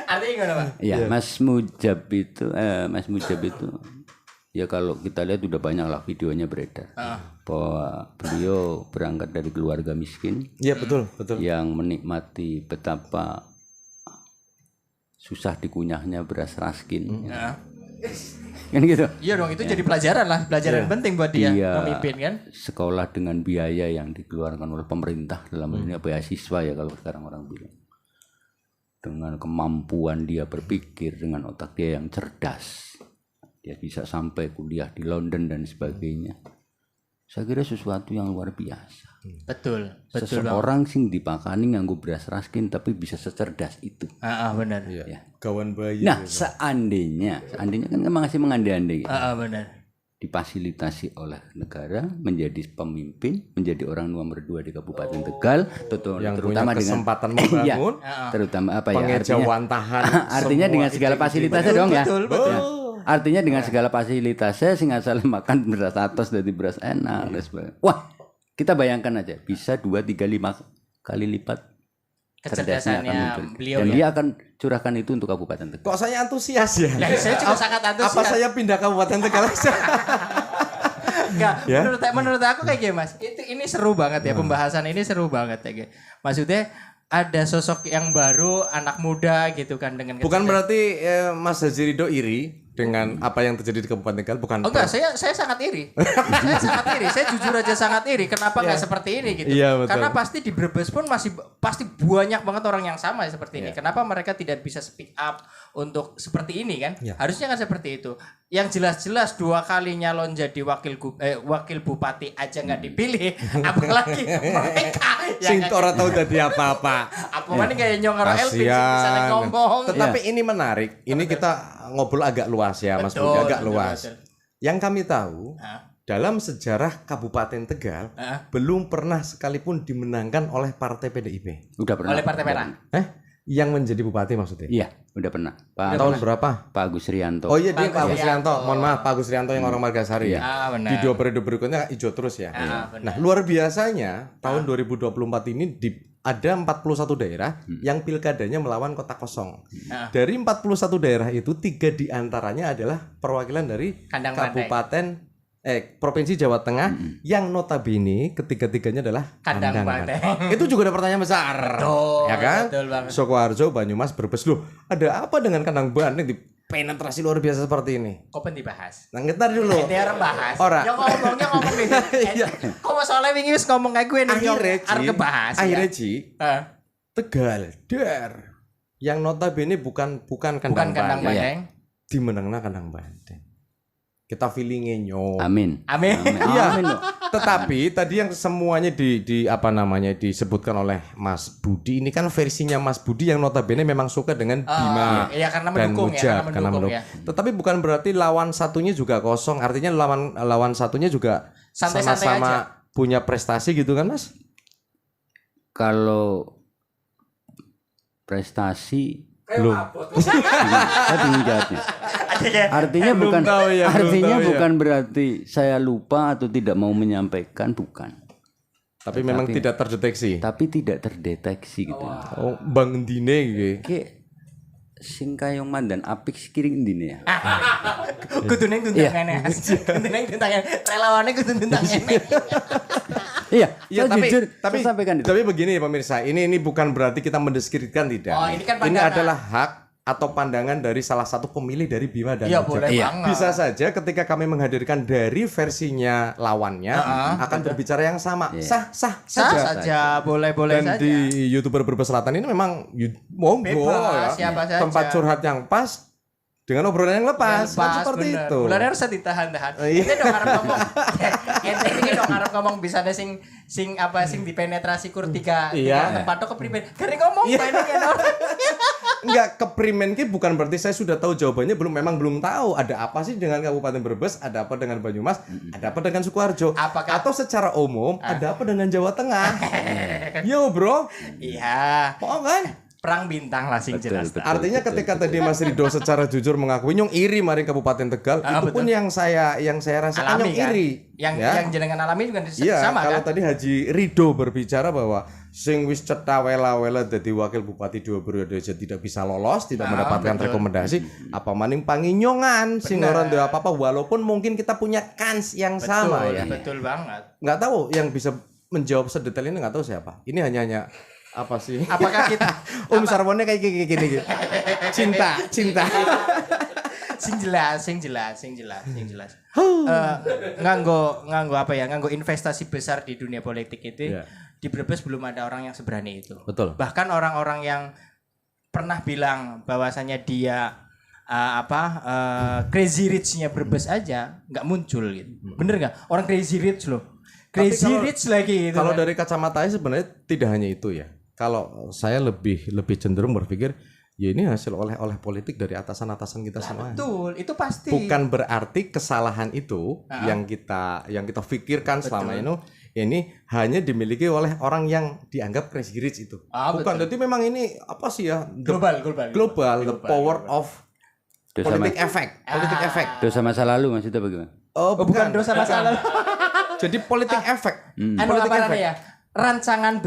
Artinya gimana, Pak? Iya, Mas Mujab itu ya kalau kita lihat udah banyak lah videonya beredar. Bahwa beliau berangkat dari keluarga miskin. Iya, betul. Yang menikmati betapa susah dikunyahnya beras raskin. Kan gitu. Iya dong, itu jadi pelajaran penting buat dia memimpin kan. Sekolah dengan biaya yang dikeluarkan oleh pemerintah, dalam hal ini beasiswa ya kalau sekarang orang bilang. Dengan kemampuan dia berpikir, dengan otak dia yang cerdas, dia bisa sampai kuliah di London dan sebagainya. Saya kira sesuatu yang luar biasa. Betul. Seseorang sing dipakani nganggo beras raskin tapi bisa secerdas itu. Benar. Ya. Kawan bayi. Nah, seandainya kan masih mengandai-andai. Benar. Difasilitasi oleh negara menjadi pemimpin, menjadi orang nomor 2 di Kabupaten Tegal, yang terutama punya kesempatan dengan membangun, terutama apa ya? Pengejawantahan. Artinya dengan segala fasilitasnya dong ya. Betul. Ya. Artinya dengan segala fasilitasnya sing asal makan beras atos dari beras enak dan sebagainya. Wah, kita bayangkan aja bisa 2, 3, 5 kali lipat kecerdasannya beliau dan ya. dia akan curahkan itu untuk Kabupaten Tegal. Kok saya antusias ya? Nah, saya juga sangat antusias. Apa saya pindah Kabupaten Tegal aja? Enggak, Ya? menurut aku kayak gini Mas. Ini seru banget ya, pembahasan ini seru banget ya. Maksudnya ada sosok yang baru, anak muda gitu kan dengan Bukan berarti Mas Haji Ridho iri dengan apa yang terjadi di Kabupaten Tegal, bukan? Oh enggak, saya sangat iri. Saya sangat iri. Saya jujur aja sangat iri. Kenapa nggak seperti ini gitu? Iya, betul. Karena pasti di Brebes pun pasti banyak banget orang yang sama seperti ini. Kenapa mereka tidak bisa speak up untuk seperti ini kan? Harusnya kan seperti itu. Yang jelas-jelas 2 kali nyalon jadi wakil bupati aja nggak dipilih, apalagi mereka Sing yang ora tahu jadi apa-apa. apa mana kayak nyongor Elvin Kasian. bisa ngomong. Tetapi ini menarik. Ini kita ngobrol agak luas ya, Mas Budi, agak luas. betul. Yang kami tahu, dalam sejarah Kabupaten Tegal belum pernah sekalipun dimenangkan oleh Partai PDIP. Udah pernah. Oleh Partai Merah. Yang menjadi bupati maksudnya? Iya, udah pernah. Pak Tahun berapa? Pak Agus Rianto. Oh iya, dia Pak Pak Agus Rianto. Mohon maaf, Pak Agus Rianto yang orang Margasari ya. Benar. Di 2 periode berikutnya hijau terus ya. benar. Nah, luar biasanya tahun 2024 ini ada 41 daerah yang pilkadanya melawan kota kosong. Dari 41 daerah itu 3 diantaranya adalah perwakilan dari Kandang Kabupaten Provinsi Jawa Tengah yang notabene ketiga-tiganya adalah Kandang Banteng. Itu juga ada pertanyaan besar. Betul, Ya kan? betul banget. Sukoharjo, Banyumas, Brebes. Loh, ada apa dengan Kandang Banteng dipenetrasi luar biasa seperti ini? Kok pengen dibahas? Nah, ngetar dulu. Dia orang bahas. Ora. Yang ngomongnya ngomong nih. Kok soalnya wingi wis ngomong kayak gue nih. Harus kebahas. Akhirnya Ci, ya. Tegal, Dar. Yang notabene bukan Kandang Kandang Banteng. Banteng. Dimenangna Kandang Banteng. Kita feelingnya nyo. Amin. Iya. Tetapi tadi yang semuanya disebutkan oleh Mas Budi, ini kan versinya Mas Budi yang notabene memang suka dengan Bima iya, karena dan mendukung Mujab, ya, karena mendukung. Tetapi bukan berarti lawan satunya juga kosong, artinya lawan satunya juga Santai-santai sama-sama aja. punya prestasi gitu kan, Mas? Kalau prestasi Belum. saya bingung jawabnya. Artinya Belum bukan tahu ya, belum tahu ya. bukan berarti saya lupa atau tidak mau menyampaikan, bukan. Tapi memang tidak terdeteksi. Tapi tidak terdeteksi gitu. Oh, Bang Dine gitu. Kayak sing kayong mandan apik kiring dine ya. Kudune tuntang ngene. Kudune tuntang ngene. Relawane kudu tuntang ngene. Iya, Iya, saya sampaikan itu. tapi begini pemirsa, ini bukan berarti kita mendeskripsikan tidak. Oh, ini kan Ini pandangan. adalah hak atau pandangan dari salah satu pemilih dari Bima dan Iya, Mujab. boleh banget. Bisa saja ketika kami menghadirkan dari versinya lawannya akan berbicara yang sama. Sah Sah saja. saja, boleh-boleh Dan saja. di YouTuber Brebes Selatan ini memang monggo Bebas, ya. siapa saja. Tempat curhat yang pas dengan obrolan yang lepas. Kan seperti bener. itu. Bulan harus ditahan-tahan. Iya. Ini dong harap ngomong. Ini dong harap ngomong bisa ada sing dipenetrasi kur tiga tempat tuh kepriben. Kari ngomong mainin kan. Enggak, keprimen ki bukan berarti saya sudah tahu jawabannya, memang belum tahu ada apa sih dengan Kabupaten Brebes, ada apa dengan Banyumas, ada apa dengan Sukoharjo, atau secara umum ada apa dengan Jawa Tengah. Yo bro, Iya. oh kan? Perang bintang lah sing jelas. Artinya ketika tadi Mas Ridho secara jujur mengakui nyong iri mari Kabupaten Tegal, itu pun yang saya rasakan Alami nyong kan? iri. Yang jenengan alami juga Iya, sama kalau kan? tadi Haji Ridho berbicara bahwa sing wis cetha wela-wela dadi wakil bupati 2 periode aja tidak bisa lolos, tidak mendapatkan rekomendasi, apa maning panginyongan sing ora ndek apa-apa walaupun mungkin kita punya kans yang sama ya. Betul banget. Nggak tahu yang bisa menjawab sedetail ini, nggak tahu siapa. Ini hanya Apa sih? Apakah kita Sarwono kayak gini. Cinta. sing jelas. Nganggo apa ya? Nganggo investasi besar di dunia politik itu. Iya. Di Brebes belum ada orang yang seberani itu. Betul. Bahkan orang-orang yang pernah bilang bahwasanya dia crazy rich-nya Brebes aja nggak muncul gitu. Bener nggak? Orang crazy rich loh. Crazy rich lagi gitu. Kalau kan. dari kacamata saya sebenarnya tidak hanya itu ya. Kalau saya lebih cenderung berpikir ya ini hasil oleh politik dari atasan-atasan kita semua. Betul, itu pasti. Bukan berarti kesalahan itu yang kita pikirkan selama ini hanya dimiliki oleh orang yang dianggap crazy rich itu. Bukan, jadi memang ini apa sih ya? Global. The power of politik efek. Dosa masa lalu maksudnya bagaimana? Oh, bukan dosa masa lalu. Jadi politik efek. Politik efek. Ya? Rancangan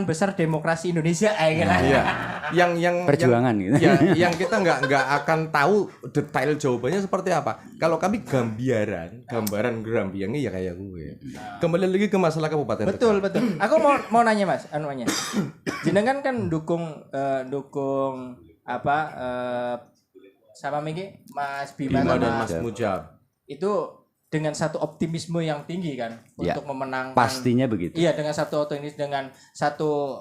besar demokrasi Indonesia Iya. Yang perjuangan gitu. Ya, yang kita nggak akan tahu detail jawabannya seperti apa. Kalau kami gambaran Gerambiangnya ya kayak gue. Kembali lagi ke masalah Kabupaten Betul. Aku mau nanya Mas, jenengan kan dukung sama Miki Mas Bima dan Mas Mujab. Itu dengan satu optimisme yang tinggi kan untuk memenangkan. Pastinya begitu. Iya, dengan satu optimis, dengan satu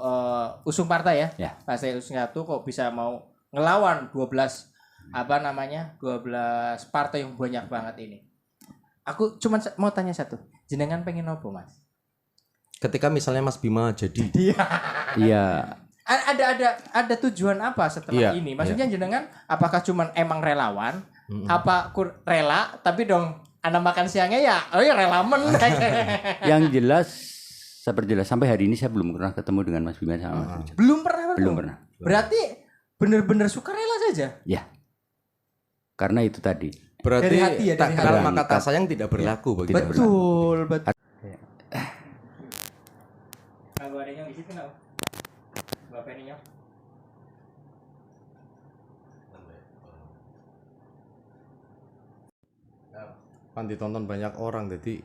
usung partai ya. Ya. Partai usung satu kok bisa mau ngelawan 12 partai yang banyak banget ini. Aku cuma mau tanya satu. Jenengan pengen apa, Mas? Ketika misalnya Mas Bima jadi. Iya. Ada tujuan apa setelah ini? Maksudnya jenengan apakah cuman emang relawan? Apa rela tapi dong anak makan siangnya ya relamen. Yang jelas saya perjelas sampai hari ini saya belum pernah ketemu dengan Mas Bima sama Mas Mujab. Belum pernah. Berarti benar-benar sukarela saja. Ya. Karena itu tadi. Berarti dari hati ya, dari hati. kata sayang tidak berlaku bagi kita. Betul. Kalau ada yang di situ enggak? Bapak ini ya. Kan ditonton banyak orang jadi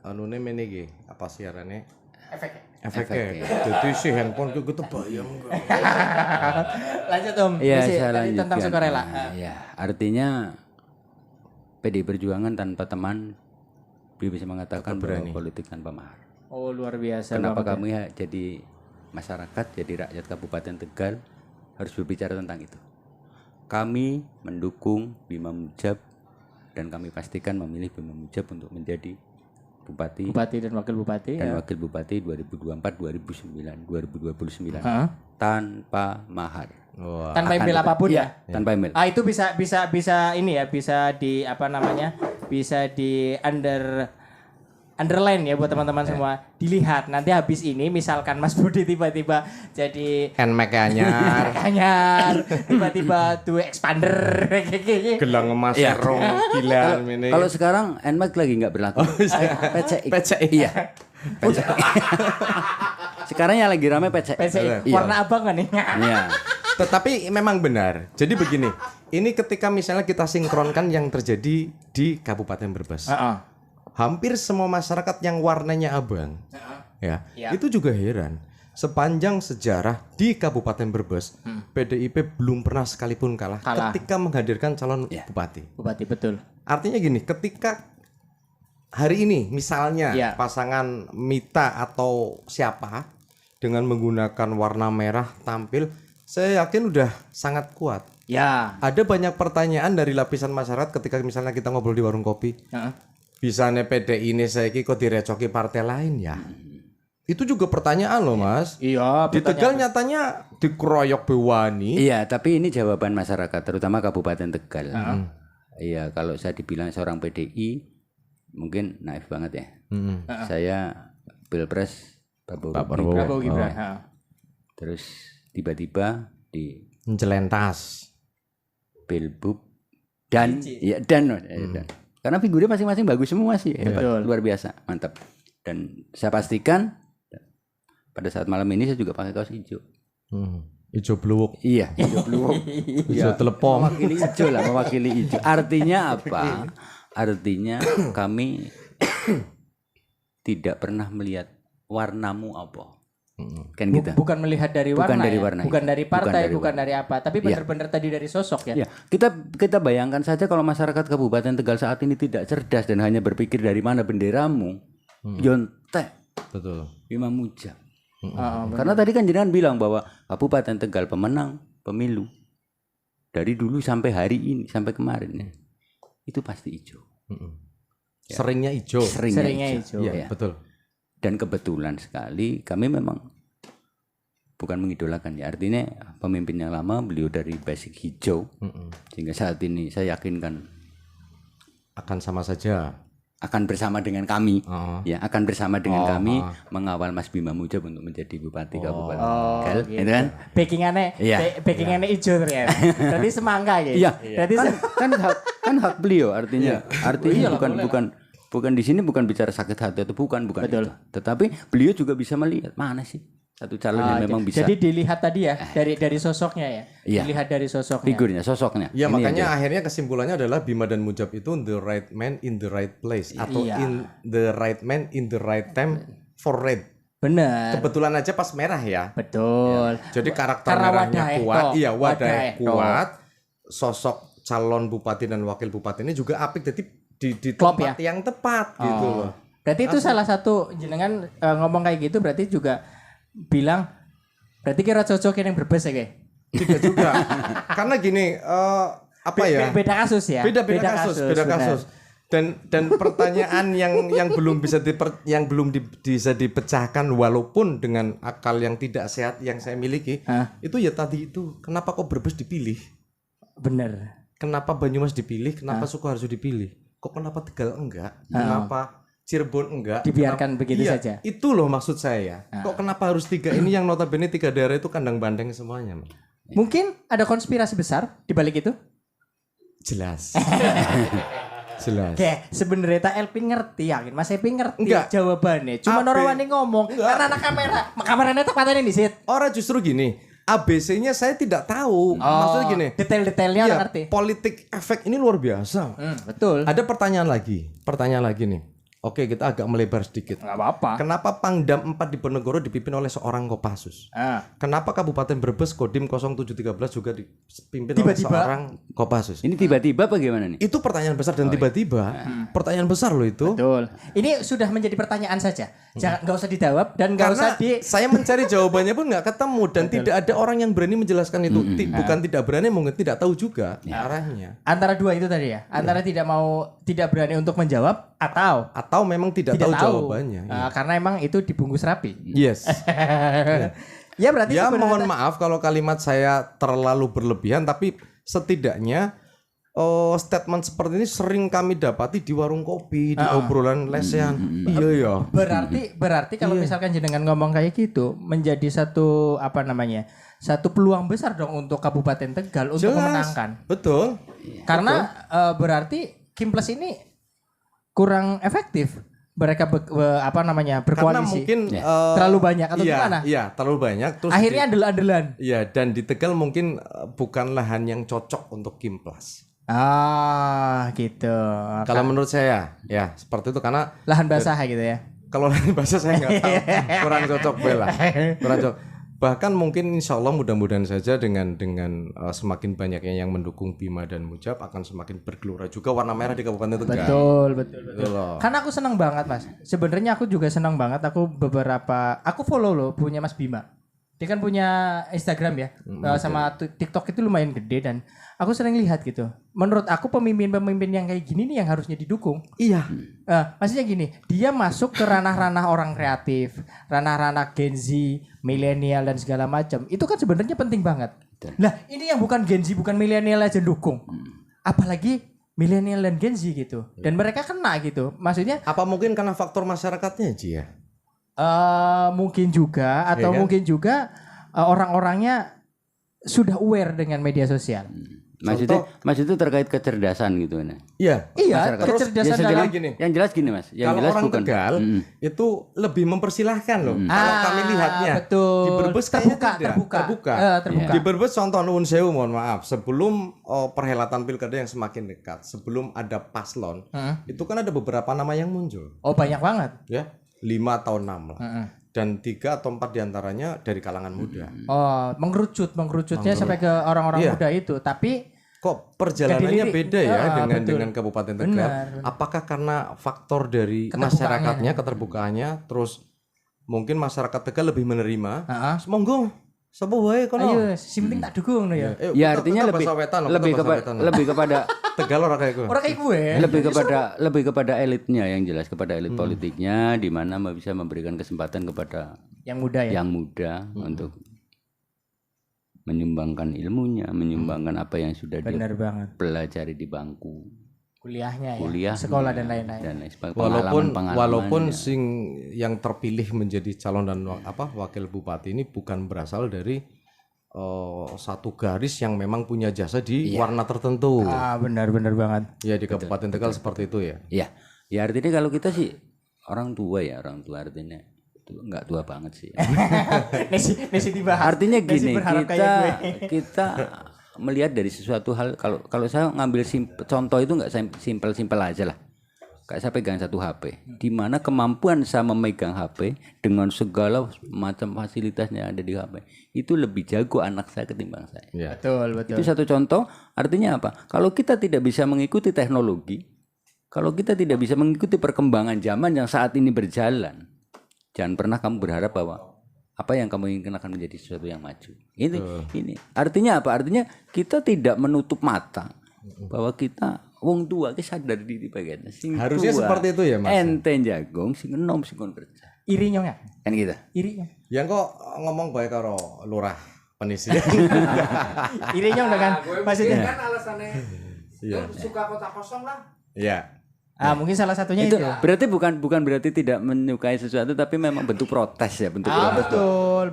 anune mene iki apa siarannya efeknya jadi si handphone ku kebayang lanjut Om. Iya, Masih saya tadi lanjutkan. tentang sukarela. Ya, artinya PDI Perjuangan tanpa teman bisa mengatakan bahwa politik tanpa mahar. Oh, luar biasa. Kenapa banget kami jadi masyarakat, jadi rakyat Kabupaten Tegal harus berbicara tentang itu. Kami mendukung Bima Mujab dan kami pastikan memilih Bima Mujab untuk menjadi bupati dan wakil bupati wakil bupati 2024 2029 tanpa mahar. Wah. Tanpa email apapun ya. Tanpa email. Itu bisa ini ya, bisa di bisa di underline ya buat teman-teman semua. Dilihat nanti habis ini misalkan Mas Budi tiba-tiba jadi Nmax anyar, tiba-tiba tuh expander gelang emas rong gila ini. Kalau sekarang Nmax lagi nggak berlaku. PCI. Iya. PCI. Sekarang yang lagi rame PCI. Warna abang kan nih. Iya. Tetapi memang benar. Jadi begini, ini ketika misalnya kita sinkronkan yang terjadi di Kabupaten Brebes. Hampir semua masyarakat yang warnanya abang, itu juga heran. Sepanjang sejarah di Kabupaten Brebes, PDIP belum pernah sekalipun kalah ketika menghadirkan calon bupati. Bupati betul. Artinya gini, ketika hari ini misalnya pasangan Mita atau siapa dengan menggunakan warna merah tampil, saya yakin udah sangat kuat. Ya. Ada banyak pertanyaan dari lapisan masyarakat ketika misalnya kita ngobrol di warung kopi. Bisanya PDI ini saiki kok direcoki partai lain ya? Itu juga pertanyaan loh Mas. Iya. Di Tegal nyatanya dikeroyok Bewani. Iya, tapi ini jawaban masyarakat, terutama Kabupaten Tegal. Iya, kalau saya dibilang seorang PDI, mungkin naif banget ya. Saya Pilpres Prabowo Gibran. Terus tiba-tiba di Jelentas. Pilbub dan karena figurnya masing-masing bagus semua sih, hebat, luar biasa, mantap. Dan saya pastikan pada saat malam ini saya juga pakai kaos hijau. Hijau bluwuk. Iya, hijau bluwuk. Hijau telepon. Mewakili hijau lah, mewakili hijau. Artinya apa? Artinya kami tidak pernah melihat warnamu apa. Kan gitu. Bukan melihat dari Bukan warna, dari ya? warna, bukan iya. dari partai, Bukan bukan dari dari apa, tapi benar-benar tadi dari sosok ya. Ya, kita bayangkan saja kalau masyarakat Kabupaten Tegal saat ini tidak cerdas dan hanya berpikir dari mana benderamu, yontek Betul. Imam Mujab. Karena tadi kan jenengan bilang bahwa Kabupaten Tegal pemenang pemilu dari dulu sampai hari ini sampai kemarin ya. Itu pasti hijau. Seringnya hijau. Seringnya hijau. Iya, Ya. betul. Dan kebetulan sekali kami memang bukan mengidolakan ya, artinya pemimpin yang lama beliau dari basic hijau, sehingga saat ini saya yakinkan Akan sama saja. akan bersama dengan kami, Oh. ya akan bersama dengan kami mengawal Mas Bima Mujab untuk menjadi Bupati Kabupaten Tegal, gitu kan? Backingannya, Iya. backingannya hijau ternyata. Berarti semangka ya. Iya, Berarti kan hak beliau artinya, Iya lah, bukan di sini bukan bicara sakit hati atau bukan itu. Tetapi beliau juga bisa melihat mana sih satu calon yang memang bisa Jadi dilihat tadi ya dari sosoknya ya. Iya. Dilihat dari sosoknya. figurnya, sosoknya. Ya Ini makanya aja. akhirnya kesimpulannya adalah Bima dan Mujab itu the right man in the right place atau Iya. in the right man in the right time for red. Benar. Kebetulan aja pas merah ya. Betul. Jadi karakter Karena merahnya wadah kuat, Ekto. iya wadah Wadah Ekto. kuat. Sosok calon bupati dan wakil bupati ini juga apik, jadi di Klop tempat yang tepat gitu loh. Berarti itu salah satu jenengan ngomong kayak gitu berarti juga bilang berarti kira cocokin yang berbes ya kayak. Tidak juga. Karena gini, apa ya? Beda kasus ya. Beda kasus. benar. Dan pertanyaan yang belum bisa bisa dipecahkan walaupun dengan akal yang tidak sehat yang saya miliki, itu ya tadi itu kenapa kok Brebes dipilih? Bener. Kenapa Banyumas dipilih? Kenapa Sukoharjo dipilih? Kok kenapa Tegal enggak? Kenapa Cirebon enggak? Dibiarkan begitu Iya, saja. Itu loh maksud saya. Kok kenapa harus tiga ini yang notabene tiga daerah itu kandang banteng semuanya? Mas? Mungkin ada konspirasi besar di balik itu. Jelas. Jelas. Kayak sebenarnya tak Elpi ngerti yakin Mas Elpi ngerti Enggak. jawabannya. Cuma Ape. orang wani ngomong karena anak kamera. Kameranya tak patahnya nih Sid. Orang justru gini, ABC-nya saya tidak tahu. Maksudnya gini, Detail-detailnya iya, orang ngerti. politik efek ini luar biasa. Betul. Ada pertanyaan lagi nih. Oke, kita agak melebar sedikit. Enggak apa-apa. Kenapa Pangdam 4 di Ponorogo dipimpin oleh seorang Kopassus? Kenapa Kabupaten Brebes Kodim 0713 juga dipimpin oleh Tiba-tiba. seorang Kopassus? Ini tiba-tiba bagaimana nih? Itu pertanyaan besar dan tiba-tiba pertanyaan besar loh itu. Betul. Ini sudah menjadi pertanyaan saja. Jangan nggak usah dijawab dan nggak usah Karena saya mencari jawabannya pun nggak ketemu dan tidak ada orang yang berani menjelaskan itu. Bukan tidak berani, mungkin tidak tahu juga arahnya. antara dua itu tadi ya. Antara tidak berani untuk menjawab Atau memang tidak tahu jawabannya. karena emang itu dibungkus rapi. Yes. Ya berarti Ya sebenarnya- mohon maaf kalau kalimat saya terlalu berlebihan, tapi setidaknya statement seperti ini sering kami dapati di warung kopi, di obrolan lesehan. Iya ya. Berarti kalau misalkan jenengan ngomong kayak gitu menjadi satu satu peluang besar dong untuk Kabupaten Tegal untuk memenangkan. Betul. Karena berarti Kim Plus ini kurang efektif mereka Karena berkoalisi. mungkin Terlalu banyak atau gimana? Iya, terlalu banyak. Terus Akhirnya andel-andelan. iya, dan di Tegal mungkin bukan lahan yang cocok untuk Kim Plus. Gitu. Kalau menurut saya, ya seperti itu karena Lahan basah gitu ya. kalau lain bahasa saya nggak tahu, kurang cocok bela, kurang cocok. Bahkan mungkin insya Allah mudah-mudahan saja dengan semakin banyaknya yang mendukung Bima dan Mujab akan semakin bergelora juga warna merah di Kabupaten Tegal. Betul. Gitu loh. Karena aku senang banget Mas. Sebenarnya aku juga senang banget. Aku follow loh punya Mas Bima. Dia kan punya Instagram ya, sama TikTok itu lumayan gede dan aku sering lihat gitu. Menurut aku pemimpin-pemimpin yang kayak gini nih yang harusnya didukung. Iya. Maksudnya gini, dia masuk ke ranah-ranah orang kreatif, ranah-ranah Gen Z, milenial dan segala macam. Itu kan sebenarnya penting banget. Lah, ini yang bukan Gen Z, bukan milenial aja dukung. Apalagi milenial dan Gen Z gitu. Dan mereka kena gitu. Maksudnya Apa mungkin karena faktor masyarakatnya Ji ya? mungkin juga atau Iya kan? mungkin juga orang-orangnya sudah aware dengan media sosial. Mas itu terkait kecerdasan gitu nah. Iya. Iya, Masyarakat. kecerdasan Ya, dalam gini. Yang jelas gini Mas, yang Kalau jelas orang bukan Tegal itu lebih mempersilahkan loh. Kalau kami lihatnya betul. di Brebes kayaknya terbuka. terbuka. Terbuka. Di Brebes contoh nuwun sewu mohon maaf sebelum perhelatan pilkada yang semakin dekat, sebelum ada paslon, itu kan ada beberapa nama yang muncul Oh, banyak banget. ya. 5 atau 6 lah. dan 3 atau 4 diantaranya dari kalangan muda. Oh, mengerucutnya sampai ke orang-orang Iya. muda itu. Tapi Kok perjalanannya Nggak dilirik. beda ya Betul. dengan Kabupaten Tegal? Benar. Apakah karena faktor dari Keterbukaannya. masyarakatnya, keterbukaannya, terus mungkin masyarakat Tegal lebih menerima? Heeh. Monggo, sapa wae kono. ayo, si penting tak dukung no ya. Ya artinya lebih kepada Tegal ora kayak gue. Orang kayak gue. lebih kepada elitnya yang jelas, kepada elit politiknya, di mana bisa memberikan kesempatan kepada Yang muda ya. yang muda untuk menyumbangkan ilmunya, menyumbangkan apa yang sudah dia Benar banget. pelajari di bangku Kuliahnya ya. kuliah, Sekolah dan lain-lain. dan lain sebagainya. Walaupun Pengalaman-pengalamannya. sing yang terpilih menjadi calon dan wakil bupati ini bukan berasal dari satu garis yang memang punya jasa di warna tertentu. Benar banget. Ya di Kabupaten Tegal seperti itu ya. Ya artinya kalau kita sih orang tua artinya itu enggak tua banget sih. Nesi dibahas. Artinya Nesi gini, berharap kayak gue. kita melihat dari sesuatu hal, kalau saya ngambil contoh itu nggak simpel aja lah. Kayak saya pegang satu HP, di mana kemampuan saya memegang HP dengan segala macam fasilitasnya ada di HP, itu lebih jago anak saya ketimbang saya. Ya. Betul. Itu satu contoh. Artinya apa? Kalau kita tidak bisa mengikuti teknologi, kalau kita tidak bisa mengikuti perkembangan zaman yang saat ini berjalan, jangan pernah kamu berharap bahwa apa yang kamu inginkan akan menjadi sesuatu yang maju. Ini artinya apa? Artinya kita tidak menutup mata bahwa kita wong tua kita sadar diri bagian. Harusnya seperti itu ya, Mas. Ente jagung sing enom sing kon kerja. Irinya ya. Kan gitu. Irinya. Yang kok ngomong baik karo lurah penisi. Irinya udah kan. Gue Maksudnya. kan alasannya suka kota kosong lah. Iya. Mungkin salah satunya itu. Berarti bukan berarti tidak menyukai sesuatu, tapi memang bentuk protes ya, bentuk protes. Betul.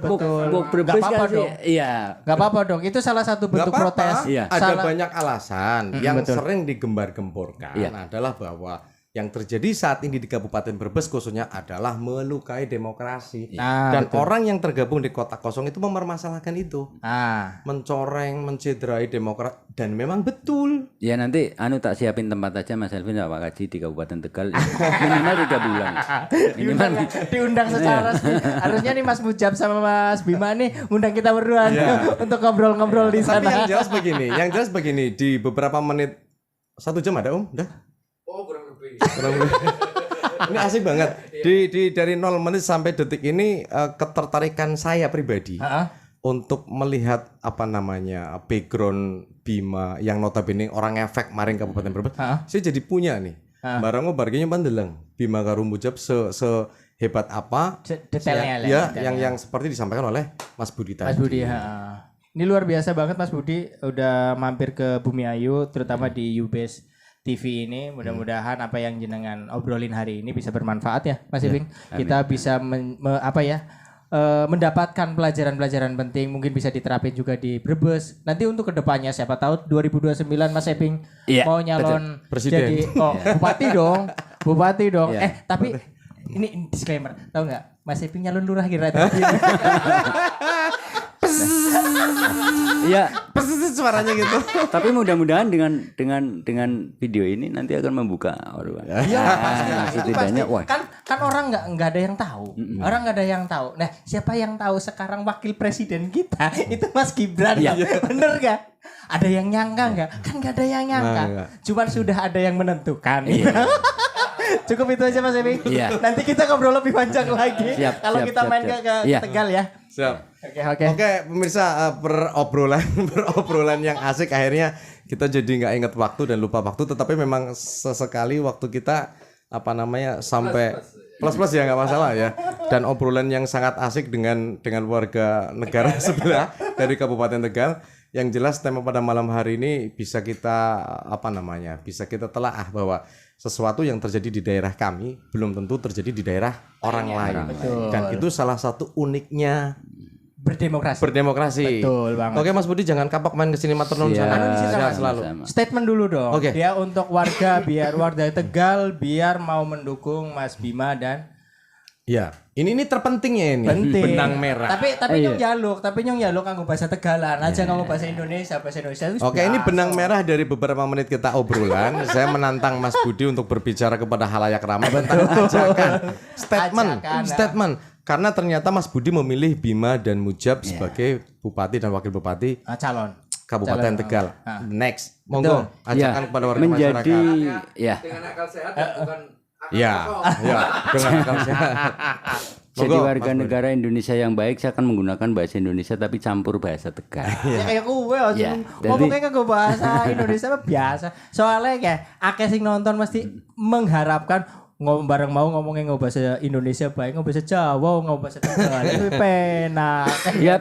Brebes Gak apa-apa kan sih, dong. iya. Gak apa-apa dong. Itu salah satu bentuk Nggak apa-apa. protes. Iya. Ada banyak alasan yang betul. sering digembar-gemborkan adalah bahwa yang terjadi saat ini di Kabupaten Brebes khususnya adalah melukai demokrasi. Dan orang yang tergabung di kota kosong itu mempermasalahkan itu. Mencoreng, mencederai demokrat, dan memang betul. Ya nanti tak siapin tempat aja Mas Elvin Pak Kaji di Kabupaten Tegal minimal 3 bulan. diundang secara resmi. Harusnya nih Mas Mujab sama Mas Bima nih undang kita berdua untuk ngobrol-ngobrol di Tapi sana. yang jelas begini, di beberapa menit 1 jam ada Udah? Oh, kurang lebih. Ini asik banget. Dari 0 menit sampai detik ini ketertarikan saya pribadi untuk melihat background Bima yang notabene orang efek maring Kabupaten Brebes. Saya jadi punya nih. Barangnya barganya pandelang. Bima karo Mujab sehebat apa? Detailnya yang seperti disampaikan oleh Mas Budi tadi. Mas Budi, ini luar biasa banget Mas Budi udah mampir ke Bumi Ayu, terutama di UBS TV ini. Mudah-mudahan apa yang jenengan obrolin hari ini bisa bermanfaat ya Mas Iping. Kita bisa mendapatkan pelajaran-pelajaran penting, mungkin bisa diterapin juga di Brebes. Nanti untuk kedepannya siapa tahu 2029 Mas Iping mau nyalon Presiden. jadi Bupati dong. Tapi ini disclaimer, tahu nggak? Mas Iping nyalon lurah kira-kira. Iya. Persis suaranya gitu. Tapi mudah-mudahan dengan video ini nanti akan membuka orang. Iya, pasti. Setidaknya Kan orang nggak ada yang tahu. Orang nggak ada yang tahu. Nah, siapa yang tahu sekarang wakil presiden kita itu Mas Gibran. Bener nggak? Ada yang nyangka nggak? Kan nggak ada yang nyangka. Cuman sudah ada yang menentukan. Cukup itu aja Mas Evi. Nanti kita ngobrol lebih panjang lagi. Kalau kita main ke Tegal ya. Siap. Oke, pemirsa, berobrolan yang asik, akhirnya kita jadi nggak inget waktu dan lupa waktu, tetapi memang sesekali waktu kita sampai plus ya nggak masalah ya. Dan obrolan yang sangat asik dengan warga negara sebelah dari Kabupaten Tegal. Yang jelas tema pada malam hari ini bisa kita bisa kita telaah bahwa sesuatu yang terjadi di daerah kami belum tentu terjadi di daerah orang lain. Dan itu salah satu uniknya berdemokrasi. Betul banget. Oke Mas Budi, jangan kapok main kesini matur nuwun sana. Selalu. Statement dulu dong. Oke. Dia untuk warga warga Tegal biar mau mendukung Mas Bima dan ini terpentingnya ini. penting. Benang merah. Tapi nyong jaluk nganggo bahasa Tegalan aja, nganggo bahasa Indonesia itu Oke, ini benang merah dari beberapa menit kita obrolan. Saya menantang Mas Budi untuk berbicara kepada halayak ramai tentang ajakan statement karena ternyata Mas Budi memilih Bima dan Mujab sebagai bupati dan wakil bupati calon Kabupaten Tegal. Next, monggo ajakan kepada warga menjadi masyarakat. ya Dengan akal sehat dan bukan akal Ya, kosong. ya, dengan akal sehat. jadi Monggo, warga Mas Budi. negara Indonesia yang baik. Saya akan menggunakan bahasa Indonesia tapi campur bahasa Tegal. ya kayak gue Ya, ngomongnya kan gue bahasa Indonesia mah biasa soalnya kayak akeh sing nonton mesti mengharapkan bareng mau ngomongnya bahasa Indonesia baik bahasa Jawa bahasa Tegal itu penak Ya,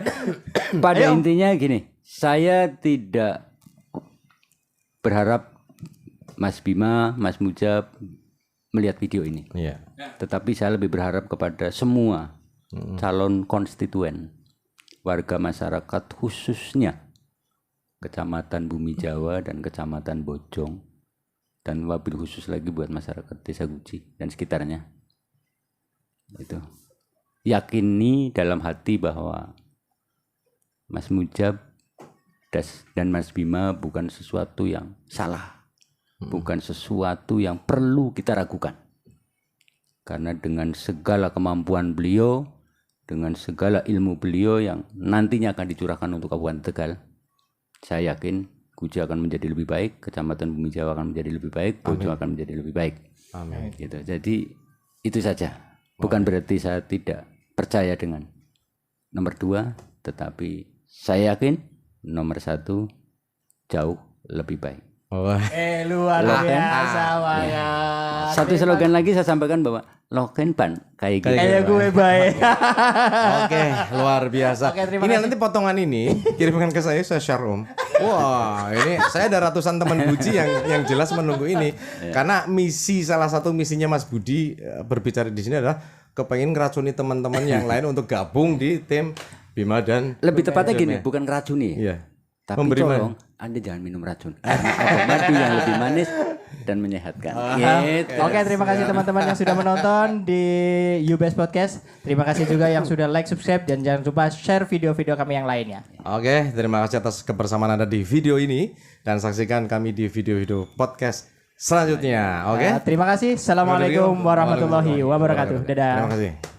pada intinya gini, saya tidak berharap Mas Bima, Mas Mujab melihat video ini. Iya. Tetapi saya lebih berharap kepada semua calon konstituen, warga masyarakat khususnya Kecamatan Bumi Jawa dan Kecamatan Bojong, dan wabil khusus lagi buat masyarakat Desa Guci dan sekitarnya. Itu. Yakini dalam hati bahwa Mas Mujab dan Mas Bima bukan sesuatu yang salah, bukan sesuatu yang perlu kita ragukan. Karena dengan segala kemampuan beliau, dengan segala ilmu beliau yang nantinya akan dicurahkan untuk Kabupaten Tegal, saya yakin Guci akan menjadi lebih baik, Kecamatan Bumi Jawa akan menjadi lebih baik, Bojong akan menjadi lebih baik. Amin. Gitu. Jadi itu saja. Bukan berarti saya tidak percaya dengan nomor 2, tetapi saya yakin nomor 1 jauh lebih baik. Wah. luar biasa banget Satu slogan lagi saya sampaikan bahwa loken ban kayak gitu. kayak gue baik Oke, luar biasa. Oke, terima Ini kasih. nanti potongan ini kirimkan ke saya share Om. Wah, ini saya ada ratusan teman Buji yang jelas menunggu ini. Karena salah satu misinya Mas Budi berbicara di sini adalah kepengen ngeracuni teman-teman yang lain untuk gabung di tim Bima dan Lebih tepatnya gini, bukan racuni. Iya. Tapi Memberi tolong Anda jangan minum racun. Karena ada madu yang lebih manis dan menyehatkan. Gitu. Oke, terima kasih teman-teman yang sudah menonton di UBS Podcast. Terima kasih juga yang sudah like, subscribe, dan jangan lupa share video-video kami yang lainnya. Oke, terima kasih atas kebersamaan Anda di video ini dan saksikan kami di video-video podcast selanjutnya. Oke. Terima kasih. Assalamualaikum warahmatullahi wabarakatuh. Dadah. Terima kasih.